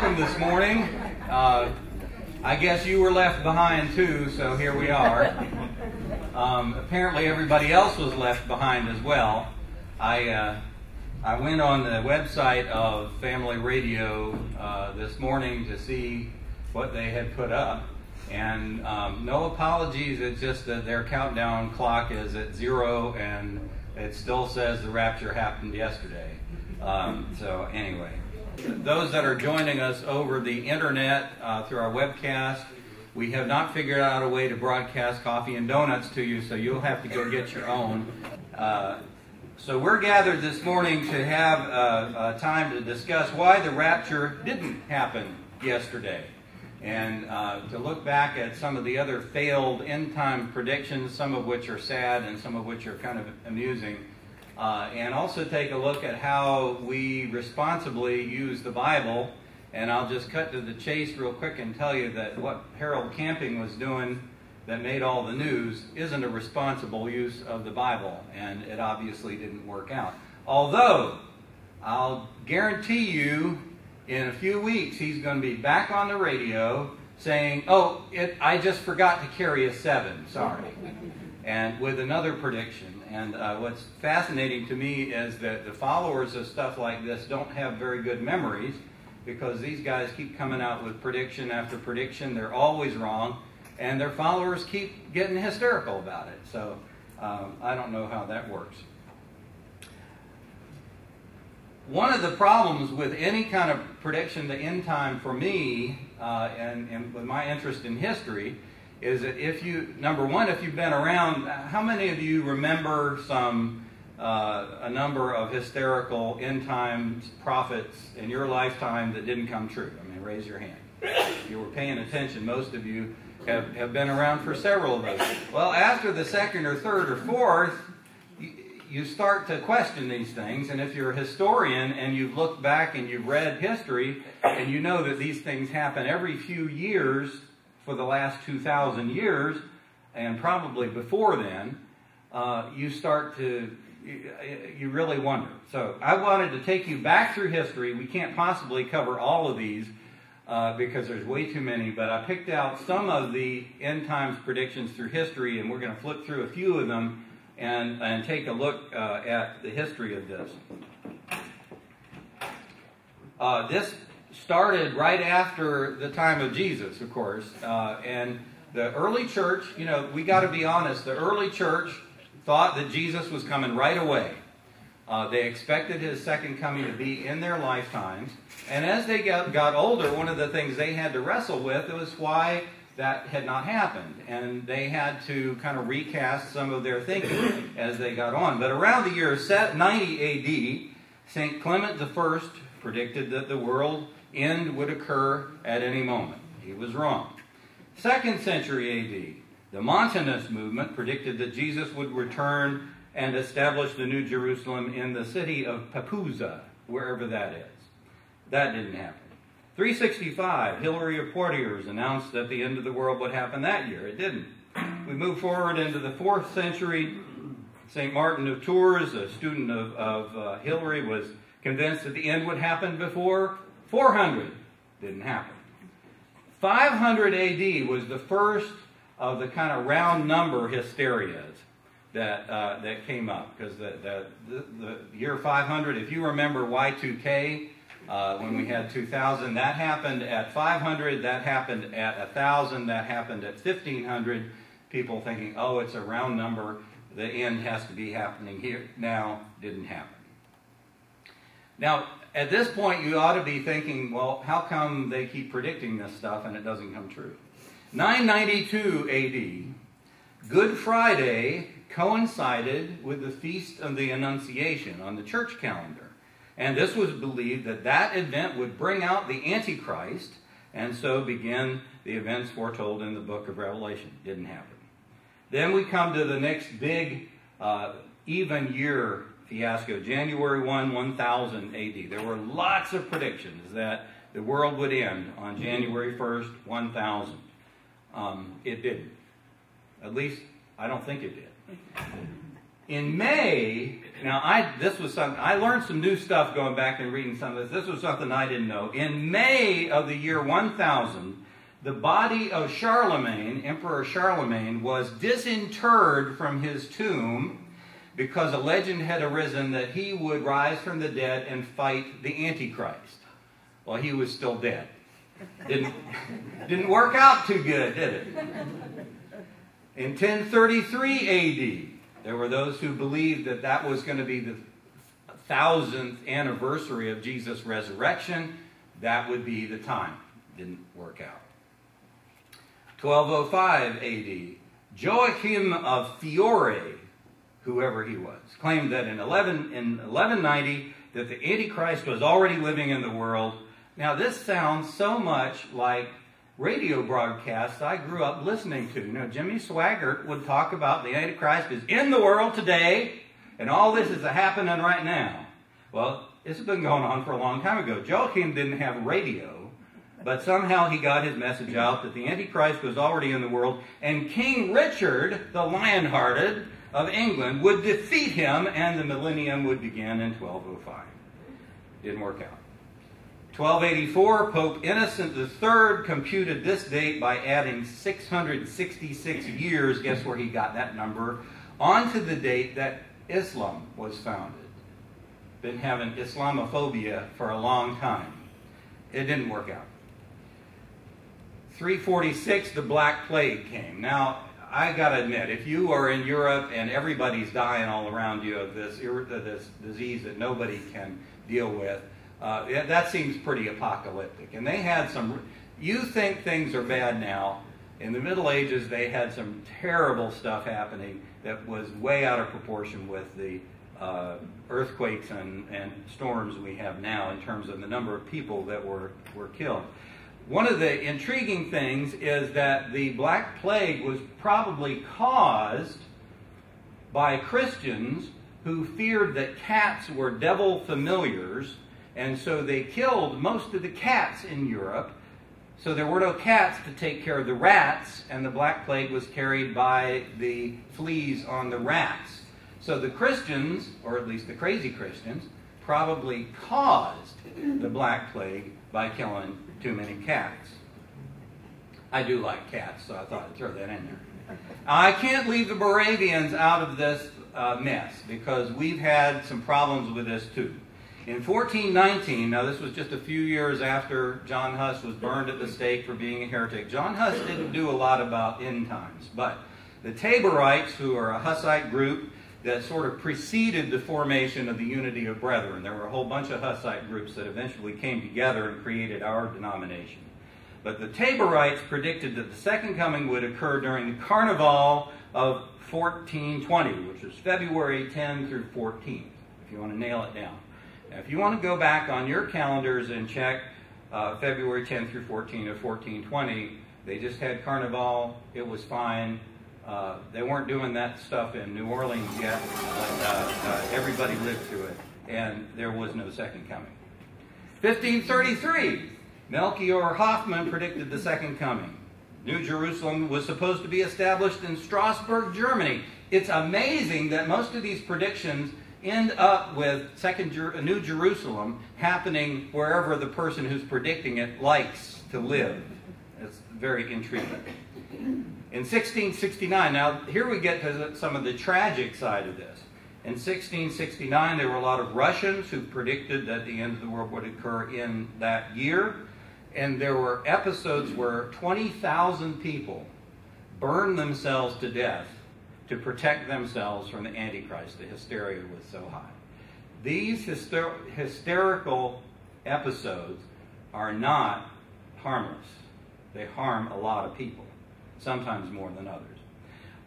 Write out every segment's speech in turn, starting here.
welcome this morning. I guess you were left behind too, so here we are. Apparently everybody else was left behind as well. I went on the website of Family Radio this morning to see what they had put up. And no apologies, it's just that their countdown clock is at 0 and it still says the rapture happened yesterday. So anyway, those that are joining us over the internet through our webcast, we have not figured out a way to broadcast coffee and donuts to you, so you'll have to go get your own. So we're gathered this morning to have a time to discuss why the rapture didn't happen yesterday, and to look back at some of the other failed end-time predictions, some of which are sad and some of which are kind of amusing. And also take a look at how we responsibly use the Bible. And I'll just cut to the chase real quick and tell you that what Harold Camping was doing that made all the news isn't a responsible use of the Bible, and it obviously didn't work out. Although, I'll guarantee you, in a few weeks, he's going to be back on the radio saying, oh, I just forgot to carry a 7, sorry. And with another prediction. And what's fascinating to me is that the followers of stuff like this don't have very good memories, because these guys keep coming out with prediction after prediction. They're always wrong, and their followers keep getting hysterical about it. So I don't know how that works. One of the problems with any kind of prediction to end time for me, and with my interest in history, is that if you, number one, if you've been around, how many of you remember a number of hysterical end times prophets in your lifetime that didn't come true? I mean, raise your hand. If you were paying attention, most of you have been around for several of those. Well, after the second or third or fourth, you start to question these things, and if you're a historian and you've looked back and you've read history, and you know that these things happen every few years for the last 2,000 years, and probably before then, you really wonder. So I wanted to take you back through history. We can't possibly cover all of these because there's way too many, but I picked out some of the end times predictions through history, and we're going to flip through a few of them and take a look at the history of this. This started right after the time of Jesus, of course, and the early church, you know, we got to be honest, the early church thought that Jesus was coming right away. They expected his second coming to be in their lifetimes, and as they got older, one of the things they had to wrestle with was why that had not happened, and they had to kind of recast some of their thinking as they got on. But around the year 90 A.D., St. Clement I predicted that the world end would occur at any moment. He was wrong. 2nd century A.D., the Montanist movement predicted that Jesus would return and establish the New Jerusalem in the city of Papusa, wherever that is. That didn't happen. 365, Hilary of Poitiers announced that the end of the world would happen that year. It didn't. We move forward into the 4th century. St. Martin of Tours, a student of Hilary, was convinced that the end would happen before 400. Didn't happen. 500 A.D. was the first of the kind of round number hysterias that came up, because the year 500, if you remember Y2K, when we had 2000, that happened at 500, that happened at 1000, that happened at 1500. People thinking, oh, it's a round number, the end has to be happening here now. Didn't happen. Now, at this point, you ought to be thinking, well, how come they keep predicting this stuff and it doesn't come true? 992 A.D., Good Friday coincided with the Feast of the Annunciation on the church calendar. And this was believed that that event would bring out the Antichrist, and so begin the events foretold in the book of Revelation. Didn't happen. Then we come to the next big even year fiasco, January 1, 1000 A.D. There were lots of predictions that the world would end on January 1st, 1000. It didn't. At least, I don't think it did. In May Now, this was something, I learned some new stuff going back and reading some of this. This was something I didn't know. In May of the year 1000, the body of Charlemagne, Emperor Charlemagne, was disinterred from his tomb because a legend had arisen that he would rise from the dead and fight the Antichrist. Well, he was still dead. Didn't work out too good, did it? In 1033 A.D., there were those who believed that that was going to be the 1000th anniversary of Jesus' resurrection. That would be the time. Didn't work out. 1205 A.D., Joachim of Fiore, whoever he was, claimed that in 1190 that the Antichrist was already living in the world. Now, this sounds so much like radio broadcasts I grew up listening to. You know, Jimmy Swaggart would talk about the Antichrist is in the world today, and all this is happening right now. Well, this has been going on for a long time ago. Joachim didn't have radio, but somehow he got his message out that the Antichrist was already in the world, and King Richard, the Lion-Hearted of England, would defeat him, and the millennium would begin in 1205. Didn't work out. 1284, Pope Innocent III computed this date by adding 666 years, guess where he got that number, onto the date that Islam was founded. Been having Islamophobia for a long time. It didn't work out. 346, the Black Plague came. Now, I gotta admit, if you are in Europe and everybody's dying all around you of this disease that nobody can deal with, that seems pretty apocalyptic. And they had some, you think things are bad now. In the Middle Ages, they had some terrible stuff happening that was way out of proportion with the earthquakes and storms we have now in terms of the number of people that were killed. One of the intriguing things is that the Black Plague was probably caused by Christians who feared that cats were devil familiars, and so they killed most of the cats in Europe. So there were no cats to take care of the rats, and the Black Plague was carried by the fleas on the rats. So the Christians, or at least the crazy Christians, probably caused the Black Plague by killing too many cats. I do like cats, so I thought I'd throw that in there. I can't leave the Moravians out of this mess, because we've had some problems with this too. In 1419, now this was just a few years after John Huss was burned at the stake for being a heretic. John Huss didn't do a lot about end times, but the Taborites, who are a Hussite group that sort of preceded the formation of the Unity of Brethren. There were a whole bunch of Hussite groups that eventually came together and created our denomination. But the Taborites predicted that the second coming would occur during the Carnival of 1420, which was February 10 through 14, if you want to nail it down. Now, if you want to go back on your calendars and check February 10 through 14 of 1420, they just had Carnival. It was fine. They weren't doing that stuff in New Orleans yet, but everybody lived through it, and there was no second coming. 1533, Melchior Hoffman predicted the second coming. New Jerusalem was supposed to be established in Strasbourg, Germany. It's amazing that most of these predictions end up with New Jerusalem happening wherever the person who's predicting it likes to live. It's very intriguing. In 1669, now here we get to some of the tragic side of this. In 1669, there were a lot of Russians who predicted that the end of the world would occur in that year. And there were episodes where 20,000 people burned themselves to death to protect themselves from the Antichrist. The hysteria was so high. These hysterical episodes are not harmless. They harm a lot of people, sometimes more than others.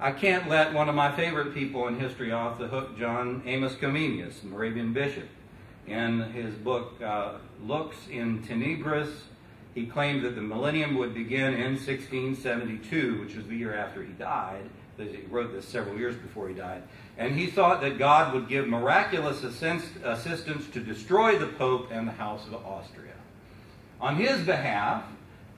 I can't let one of my favorite people in history off the hook, John Amos Comenius, Moravian bishop. In his book, Lux in Tenebris, he claimed that the millennium would begin in 1672, which was the year after he died. He wrote this several years before he died. And he thought that God would give miraculous assistance to destroy the Pope and the House of Austria. On his behalf,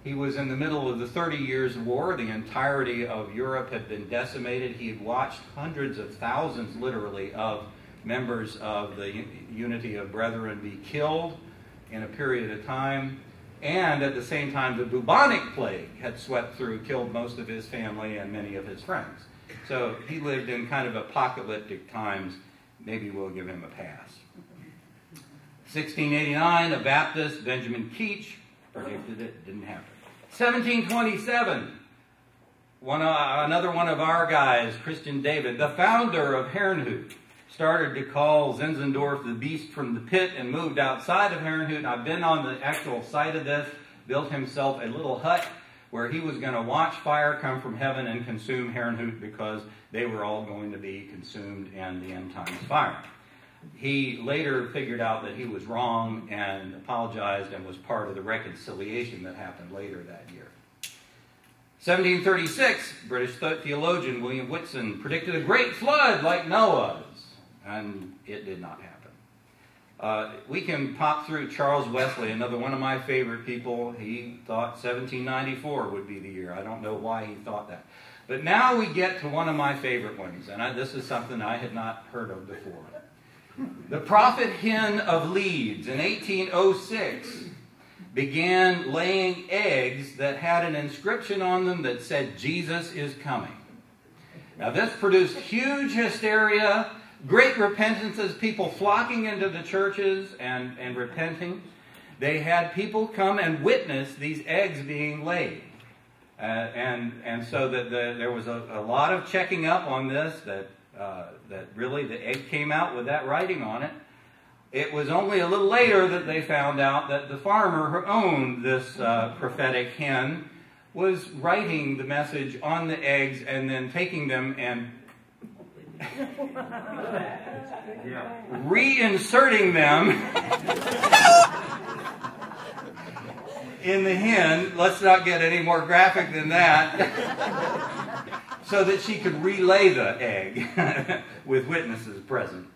he was in the middle of the 30 Years' War. The entirety of Europe had been decimated. He had watched hundreds of thousands, literally, of members of the unity of brethren be killed in a period of time. And at the same time, the bubonic plague had swept through, killed most of his family and many of his friends. So he lived in kind of apocalyptic times. Maybe we'll give him a pass. 1689, a Baptist, Benjamin Keach, predicted it, didn't happen. 1727, another one of our guys, Christian David, the founder of Herrnhut, started to call Zinzendorf the beast from the pit and moved outside of Herrnhut. I've been on the actual site of this, built himself a little hut where he was going to watch fire come from heaven and consume Herrnhut because they were all going to be consumed in the end times fire. He later figured out that he was wrong and apologized and was part of the reconciliation that happened later that year. 1736, British theologian William Whitson predicted a great flood like Noah's, and it did not happen. We can pop through Charles Wesley, another one of my favorite people. He thought 1794 would be the year. I don't know why he thought that. But now we get to one of my favorite ones, and this is something I had not heard of before. The prophet hen of Leeds in 1806 began laying eggs that had an inscription on them that said, "Jesus is coming." Now this produced huge hysteria, great repentances, people flocking into the churches and repenting. They had people come and witness these eggs being laid. And so that there was a lot of checking up on this, that really the egg came out with that writing on it. It was only a little later that they found out that the farmer who owned this prophetic hen was writing the message on the eggs and then taking them and reinserting them in the hen. Let's not get any more graphic than that. So that she could relay the egg with witnesses present.